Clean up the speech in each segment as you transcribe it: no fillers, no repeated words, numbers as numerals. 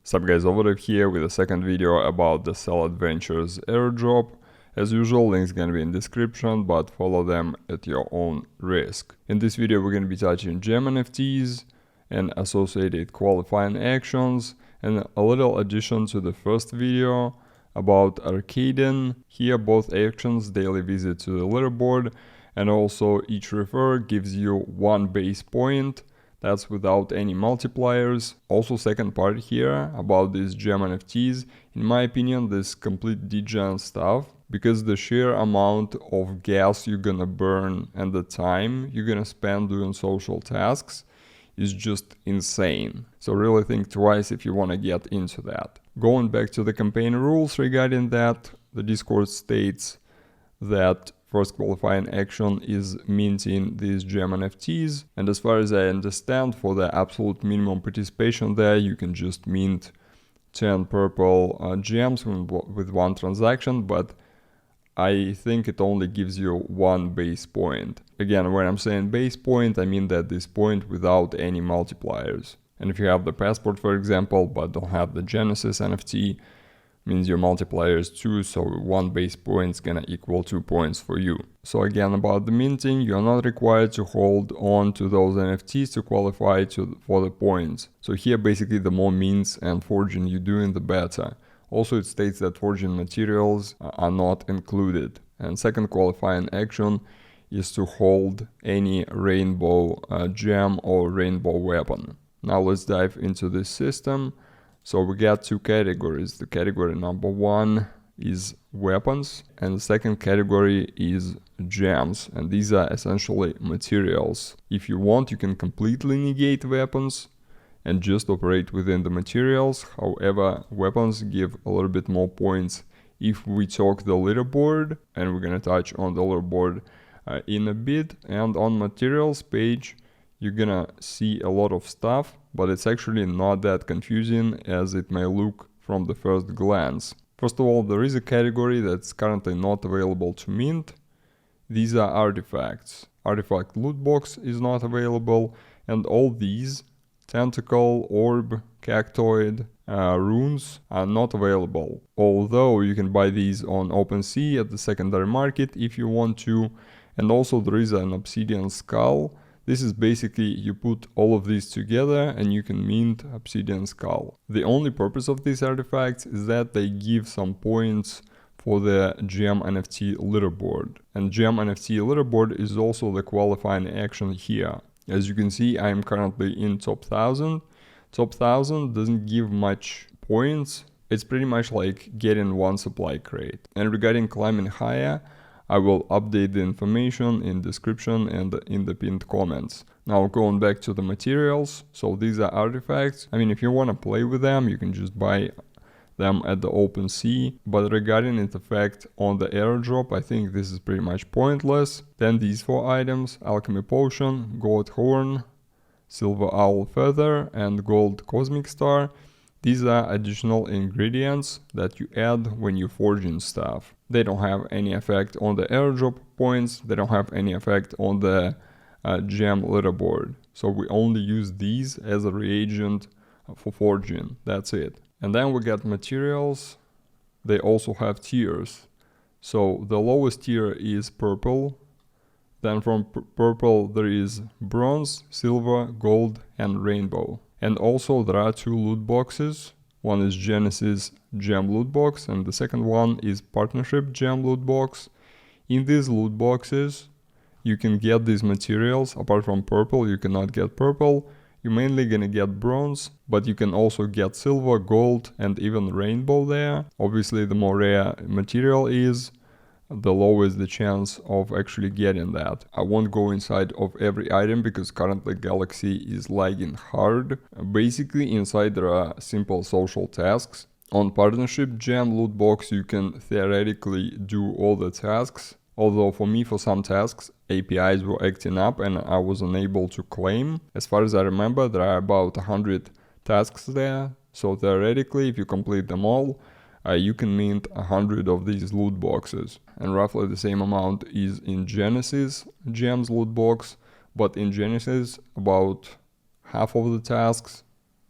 Sup guys, over here with a second video about the Cell Adventures airdrop. As usual, links gonna be in description, but follow them at your own risk. In this video we're gonna be touching gem NFTs and associated qualifying actions, and a little addition to the first video about Arcaden. Here both actions, daily visit to the leaderboard, and also each refer gives you 1 base point. That's without any multipliers. Also, second part here about these gem NFTs. In my opinion, this complete degen stuff, because the sheer amount of gas you're gonna burn and the time you're gonna spend doing social tasks is just insane. So really think twice if you wanna get into that. Going back to the campaign rules regarding that, the Discord states that first qualifying action is minting these gem NFTs, and as far as I understand, for the absolute minimum participation there, you can just mint 10 purple gems with one transaction, but I think it only gives you 1 base point. Again, when I'm saying base point, I mean that this point without any multipliers. And if you have the passport, for example, but don't have the Genesis NFT, means your multiplier is 2, so 1 base point is gonna equal 2 points for you. So again, about the minting, you're not required to hold on to those NFTs to qualify for the points. So here basically the more mints and forging you do, the better. Also it states that forging materials are not included. And second qualifying action is to hold any rainbow gem or rainbow weapon. Now let's dive into this system. So we got 2 categories. The category number 1 is weapons, and the second category is gems, and these are essentially materials. If you want, you can completely negate weapons and just operate within the materials. However, weapons give a little bit more points if we talk the leaderboard, and we're gonna touch on the leaderboard in a bit. And on materials page, you're gonna see a lot of stuff, but it's actually not that confusing as it may look from the first glance. First of all, there is a category that's currently not available to mint. These are artifacts. Artifact loot box is not available, and all these tentacle, orb, cactoid, runes are not available. Although you can buy these on OpenSea at the secondary market if you want to. And also there is an obsidian skull. This is basically you put all of these together and you can mint obsidian skull. The only purpose of these artifacts is that they give some points for the gem NFT leaderboard. And gem NFT leaderboard is also the qualifying action here. As you can see, I am currently in top 1000. Top 1000 doesn't give much points. It's pretty much like getting 1 supply crate. And regarding climbing higher, I will update the information in description and in the pinned comments. Now going back to the materials, so these are artifacts. I mean, if you want to play with them, you can just buy them at the OpenSea. But regarding its effect on the airdrop, I think this is pretty much pointless. Then these 4 items: alchemy potion, gold horn, silver owl feather, and gold cosmic star. These are additional ingredients that you add when you're forging stuff. They don't have any effect on the airdrop points, they don't have any effect on the gem leaderboard. So we only use these as a reagent for forging, that's it. And then we got materials. They also have tiers. So the lowest tier is purple. Then from purple there is bronze, silver, gold, and rainbow. And also there are 2 loot boxes. One is Genesis gem loot box and the second one is partnership gem loot box. In these loot boxes you can get these materials. Apart from purple, you cannot get purple. You're mainly gonna get bronze, but you can also get silver, gold, and even rainbow there. Obviously the more rare material is, the lower is the chance of actually getting that. I won't go inside of every item because currently Galaxy is lagging hard. Basically inside there are simple social tasks. On partnership gem loot box you can theoretically do all the tasks, although for me for some tasks APIs were acting up and I was unable to claim. As far as I remember, there are about 100 tasks there, so theoretically if you complete them all, you can mint 100 of these loot boxes, and roughly the same amount is in Genesis gems loot box, but in Genesis about half of the tasks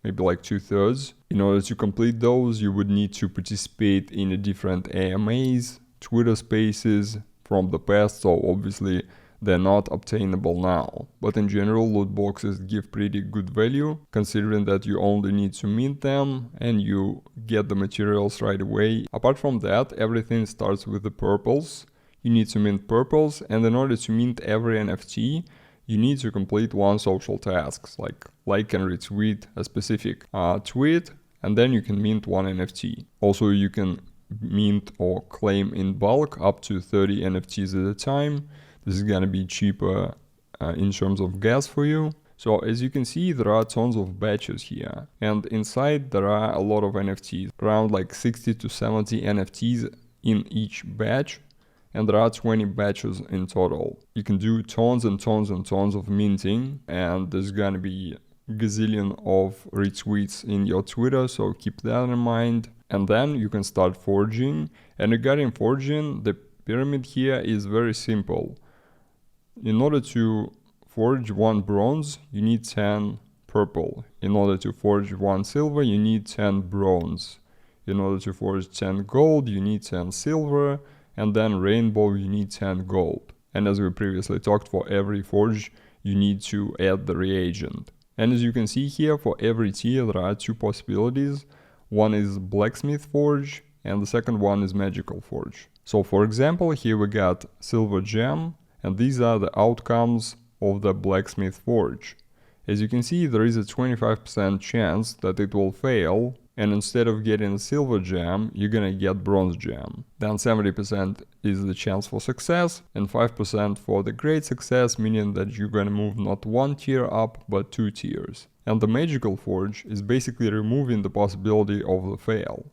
maybe like 2/3. In order to complete those, you would need to participate in a different AMAs, Twitter spaces from the past, so obviously they're not obtainable now. But in general, loot boxes give pretty good value, considering that you only need to mint them and you get the materials right away. Apart from that, everything starts with the purples. You need to mint purples, and in order to mint every NFT, you need to complete one social task, like and retweet a specific tweet, and then you can mint one NFT. Also, you can mint or claim in bulk up to 30 NFTs at a time. This is gonna be cheaper in terms of gas for you. So as you can see, there are tons of batches here, and inside there are a lot of NFTs, around like 60 to 70 NFTs in each batch, and there are 20 batches in total. You can do tons and tons and tons of minting, and there's gonna be gazillion of retweets in your Twitter, so keep that in mind. And then you can start forging. And regarding forging, the pyramid here is very simple. In order to forge one bronze, you need 10 purple. In order to forge one silver, you need 10 bronze. In order to forge 10 gold, you need 10 silver. And then rainbow, you need 10 gold. And as we previously talked, for every forge, you need to add the reagent. And as you can see here, for every tier, there are two possibilities. One is blacksmith forge, and the second one is magical forge. So for example, here we got silver gem, and these are the outcomes of the blacksmith forge. As you can see, there is a 25% chance that it will fail, and instead of getting a silver gem, you're gonna get bronze gem. Then 70% is the chance for success, and 5% for the great success, meaning that you're gonna move not one tier up, but 2 tiers. And the magical forge is basically removing the possibility of the fail.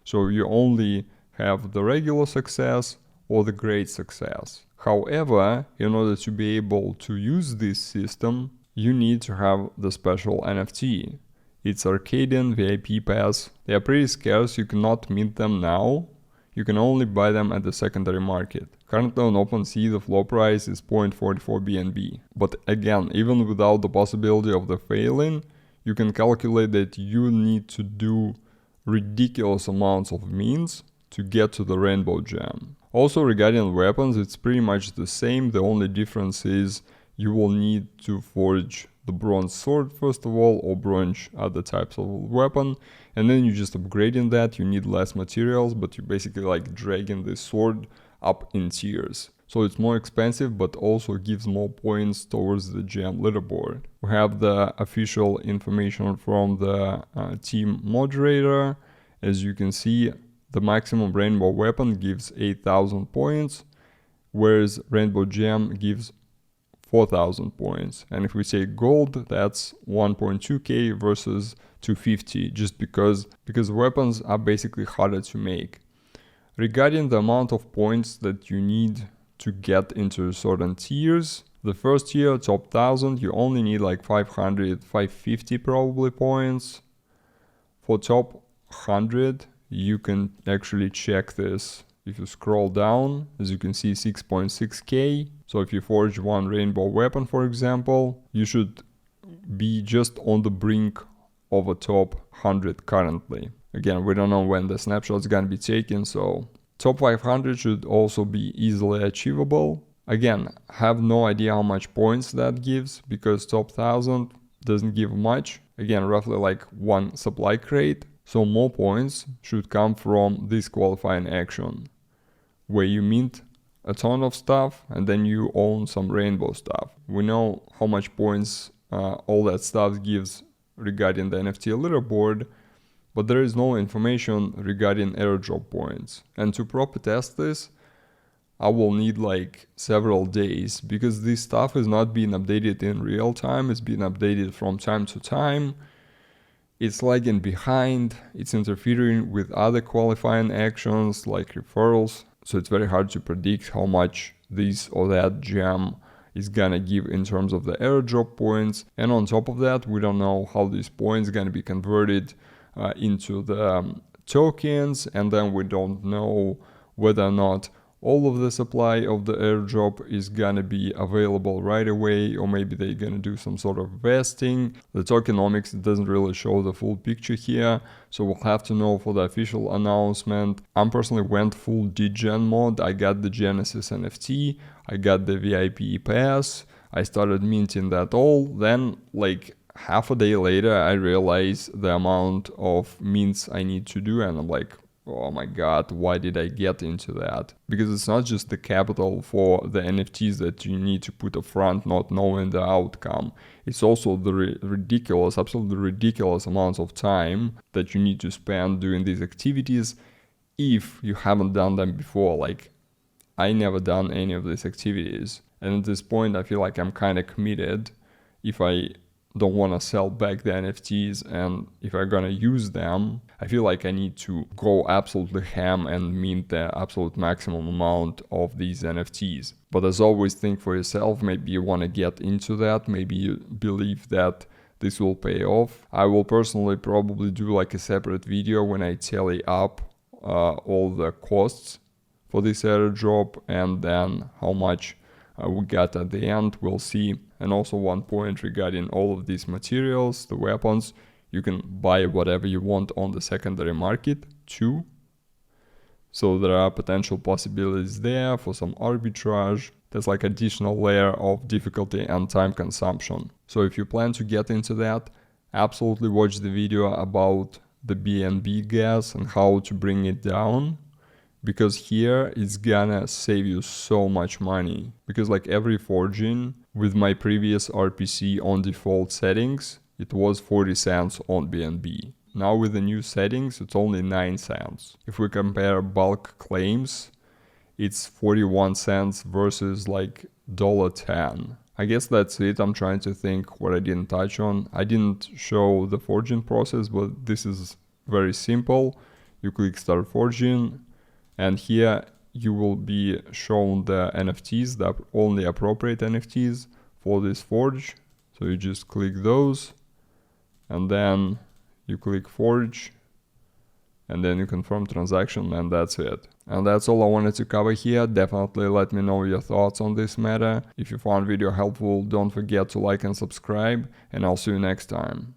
So you only have the regular success or the great success. However, in order to be able to use this system, you need to have the special NFT. It's Arcadian VIP Pass. They are pretty scarce, you cannot mint them now. You can only buy them at the secondary market. Currently on OpenSea, the floor price is 0.44 BNB. But again, even without the possibility of the failing, you can calculate that you need to do ridiculous amounts of mints to get to the rainbow gem. Also regarding weapons, it's pretty much the same. The only difference is you will need to forge the bronze sword first of all, or bronze other types of weapon, and then you just upgrading that. You need less materials, but you basically like dragging the sword up in tiers. So it's more expensive, but also gives more points towards the gem leaderboard. We have the official information from the team moderator. As you can see, the maximum rainbow weapon gives 8,000 points, whereas rainbow gem gives 4,000 points. And if we say gold, that's 1.2k versus 250, just because weapons are basically harder to make. Regarding the amount of points that you need to get into certain tiers, the first tier, top 1000, you only need like 500, 550 probably points. For top 100, you can actually check this. If you scroll down, as you can see, 6.6k. So if you forge one rainbow weapon, for example, you should be just on the brink of a top 100 currently. Again, we don't know when the snapshot's gonna be taken, so top 500 should also be easily achievable. Again, have no idea how much points that gives, because top 1000 doesn't give much. Again, roughly like one supply crate. So more points should come from this qualifying action, where you mint a ton of stuff and then you own some rainbow stuff. We know how much points all that stuff gives regarding the NFT leaderboard, but there is no information regarding airdrop points. And to proper test this, I will need like several days, because this stuff is not being updated in real time, it's being updated from time to time. It's lagging behind, it's interfering with other qualifying actions like referrals, so it's very hard to predict how much this or that gem is gonna give in terms of the airdrop points. And on top of that, we don't know how these points gonna be converted into the tokens, and then we don't know whether or not all of the supply of the airdrop is gonna be available right away, or maybe they're gonna do some sort of vesting. The tokenomics doesn't really show the full picture here, so we'll have to know for the official announcement. I personally went full degen mode. I got the Genesis NFT, I got the VIP pass, I started minting that all. Then like half a day later I realized the amount of mints I need to do, and I'm like, oh my god, why did I get into that? Because it's not just the capital for the NFTs that you need to put up front not knowing the outcome. It's also the ridiculous, absolutely ridiculous amounts of time that you need to spend doing these activities if you haven't done them before. Like, I never done any of these activities, and at this point I feel like I'm kind of committed. If I don't want to sell back the NFTs, and if I'm gonna use them, I feel like I need to go absolutely ham and mint the absolute maximum amount of these NFTs. But as always, think for yourself. Maybe you want to get into that, maybe you believe that this will pay off. I will personally probably do like a separate video when I tally up all the costs for this airdrop and then how much we got at the end, we'll see. And also one point regarding all of these materials, the weapons, you can buy whatever you want on the secondary market too. So there are potential possibilities there for some arbitrage. There's like additional layer of difficulty and time consumption. So if you plan to get into that, absolutely watch the video about the BNB gas and how to bring it down. Because here it's gonna save you so much money. Because like every forging with my previous RPC on default settings, it was 40 cents on BNB. Now with the new settings, it's only 9 cents. If we compare bulk claims, it's 41 cents versus like $1.10. I guess that's it. I'm trying to think what I didn't touch on. I didn't show the forging process, but this is very simple. You click start forging, and here you will be shown the NFTs, the only appropriate NFTs for this forge. So you just click those, and then you click forge, and then you confirm transaction, and that's it. And that's all I wanted to cover here. Definitely let me know your thoughts on this matter. If you found video helpful, don't forget to like and subscribe, and I'll see you next time.